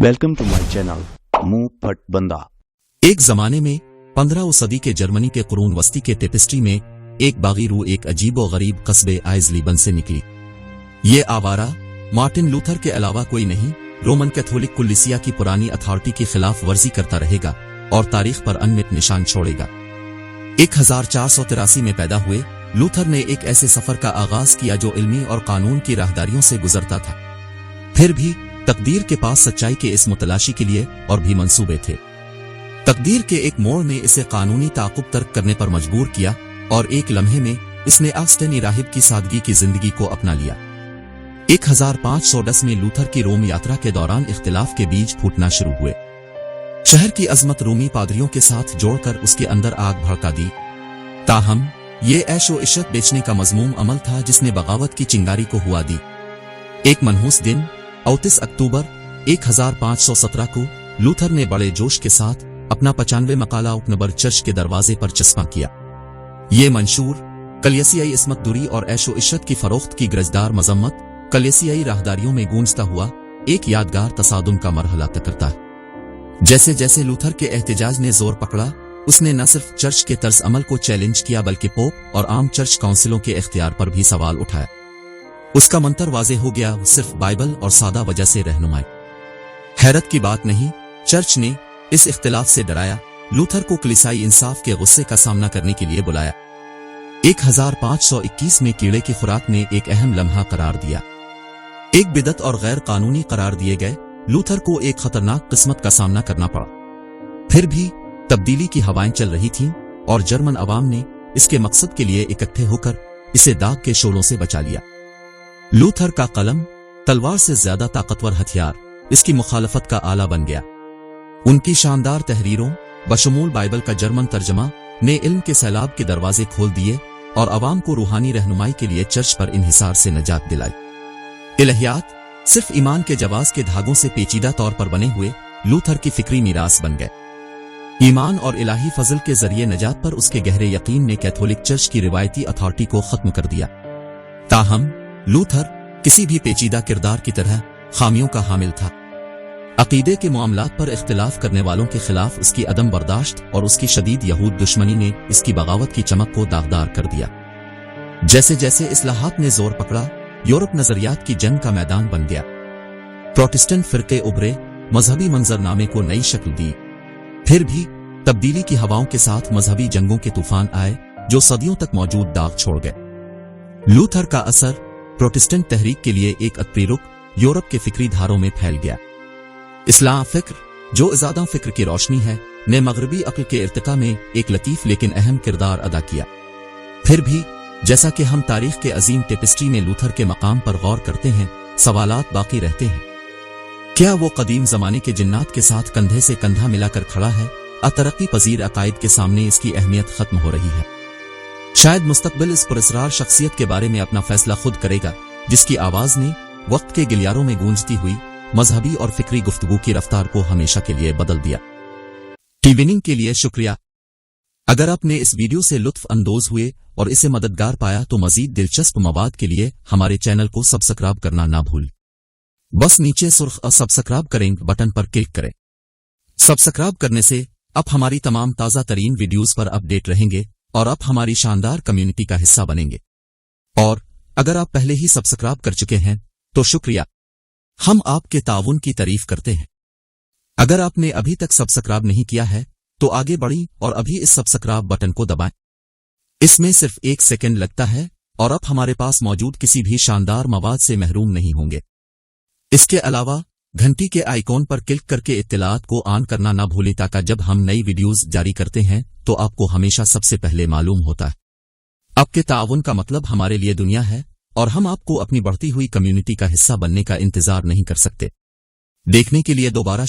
Welcome to my channel मुंह फट बंदा। एक जमाने में 15वीं सदी के जर्मनी के कुरून वस्ती के टेपिस्ट्री में एक बागी रूह एक अजीब व गरीब कस्बे आइजलीबन से निकली। ये आवारा मार्टिन लूथर के अलावा कोई नहीं, रोमन कैथोलिक कुलिसिया की पुरानी अथॉरिटी की खिलाफ वर्जी करता रहेगा और तारीख पर अनमिट निशान छोड़ेगा। 1483 में पैदा हुए लूथर ने एक ऐसे सफर का आगाज किया जो इल्मी और कानून की राहदारियों से गुजरता था। फिर भी तकदीर के पास सच्चाई के इस मुतलाशी के लिए और भी मंसूबे थे। तकदीर के एक मोड़ ने इसे कानूनी ताक़ुब तर्क करने पर मजबूर किया और एक लम्हे में इसने ऑगस्टीन राहिब की सादगी की जिंदगी को अपना लिया। 1510 में लूथर की रोम यात्रा के दौरान इख्तिलाफ के बीज फूटना शुरू हुए। शहर की अजमत रूमी पादरियों के साथ जोड़कर उसके अंदर आग भड़का दी। ताहम ये ऐशो इशरत बेचने का मजमूम अमल था जिसने बगावत की चिंगारी को हुआ दी। एक मनहूस दिन 29 अक्टूबर 1517 को लूथर ने बड़े जोश के साथ अपना 95 मकाला उपनबर चर्च के दरवाजे पर चस्पा किया। ये मंशूर कलियसियाई इस्मत दुरी और ऐशो इशरत की फरोख्त की गरजदार मजम्मत कलियसियाई राहदारियों में गूंजता हुआ एक यादगार तसादुम का मरहला तक करता है। जैसे जैसे लूथर के एहतजाज ने जोर पकड़ा, उसने न सिर्फ चर्च के तर्ज अमल को चैलेंज किया बल्कि पोप और आम चर्च काउंसिलों के इख्तियार पर भी सवाल उठाया। उसका मंतर वाजे हो गया, सिर्फ बाइबल और सादा वजह से रहनुमाई। हैरत की बात नहीं, चर्च ने इस इख्तिलाफ से डराया, लूथर को कलीसियाई इंसाफ के गुस्से का सामना करने के लिए बुलाया। 1521 में कीड़े की खुराक ने एक अहम लम्हा करार दिया। एक बिदत और गैर कानूनी करार दिए गए, लूथर को एक खतरनाक किस्मत का सामना करना पड़ा। फिर भी तब्दीली की हवाएं चल रही थीं और जर्मन अवाम ने इसके मकसद के लिए इकट्ठे होकर इसे दाग के शोलों से बचा लिया। लूथर का कलम तलवार से ज्यादा ताकतवर हथियार इसकी मुखालफत का आला बन गया। उनकी शानदार तहरीरों बशमूल बाइबल का जर्मन तर्जमा ने इल्म के सैलाब के दरवाजे खोल दिए और अवाम को रूहानी रहनुमाई के लिए चर्च पर इन्हिसार से नजात दिलाई। इलहियात सिर्फ ईमान के जवाज के धागों से पेचीदा तौर पर बने हुए लूथर की फिक्री मीरास बन गए। ईमान और इलाही फजल के जरिए नजात पर उसके गहरे यकीन ने कैथोलिक चर्च की रिवायती अथॉरिटी को खत्म कर दिया। ताहम लूथर किसी भी पेचीदा किरदार की तरह खामियों का हामिल था। अकीदे के मामलात पर इख्तिलाफ करने वालों के खिलाफ उसकी अदम बर्दाश्त और उसकी शदीद यहूद दुश्मनी ने इसकी बगावत की चमक को दागदार कर दिया। जैसे जैसे इस्लाहात ने जोर पकड़ा, यूरोप नजरियात की जंग का मैदान बन गया। प्रोटेस्टेंट फिरके उभरे, मजहबी मंजरनामे को नई शक्ल दी। फिर भी तब्दीली की हवाओं के साथ मजहबी जंगों के तूफान आए जो सदियों तक मौजूद दाग छोड़ गए। लूथर का असर प्रोटेस्टेंट तहरीक के लिए एक अतरी रुख यूरोप के फिक्री धारों में फैल गया। इस्लाम फिक्र, जो इज़ादा फिक्र की रोशनी है, ने मगरबी अक्ल के इर्तिका में एक लतीफ लेकिन अहम किरदार अदा किया। फिर भी जैसा कि हम तारीख के अजीम टेपिस्ट्री में लूथर के मकाम पर गौर करते हैं, सवालात बाकी रहते हैं। क्या वो कदीम जमाने के जिन्नात के साथ कंधे से कंधा मिलाकर खड़ा है? तरक्की पजीर अकायद के सामने इसकी अहमियत खत्म हो रही है। शायद मुस्तकबिल इस पुरस्रार शख्सियत के बारे में अपना फैसला खुद करेगा, जिसकी आवाज ने वक्त के गिलियारों में गूंजती हुई मजहबी और फिक्री गुफ्तगू की रफ्तार को हमेशा के लिए बदल दिया। टीविनिंग के लिए शुक्रिया। अगर आपने इस वीडियो से लुत्फ अंदोज हुए और इसे मददगार पाया तो मजीद दिलचस्प मवाद के लिए हमारे चैनल को सब्सक्राइब करना ना भूल। बस नीचे सुर्ख सब्सक्राइब करें बटन पर क्लिक करें। सब्सक्राइब करने से आप हमारी तमाम ताज़ा तरीन वीडियोस पर अपडेट रहेंगे और आप हमारी शानदार कम्युनिटी का हिस्सा बनेंगे। और अगर आप पहले ही सब्सक्राइब कर चुके हैं तो शुक्रिया, हम आपके ताउन की तारीफ करते हैं। अगर आपने अभी तक सब्सक्राइब नहीं किया है तो आगे बढ़ें और अभी इस सब्सक्राइब बटन को दबाएं। इसमें सिर्फ 1 सेकंड लगता है और आप हमारे पास मौजूद किसी भी शानदार मवाद से महरूम नहीं होंगे। इसके अलावा घंटी के आइकॉन पर क्लिक करके इत्तलात को ऑन करना ना भूलें ताकि जब हम नई वीडियोस जारी करते हैं तो आपको हमेशा सबसे पहले मालूम होता है। आपके ताउन का मतलब हमारे लिए दुनिया है और हम आपको अपनी बढ़ती हुई कम्युनिटी का हिस्सा बनने का इंतजार नहीं कर सकते। देखने के लिए दोबारा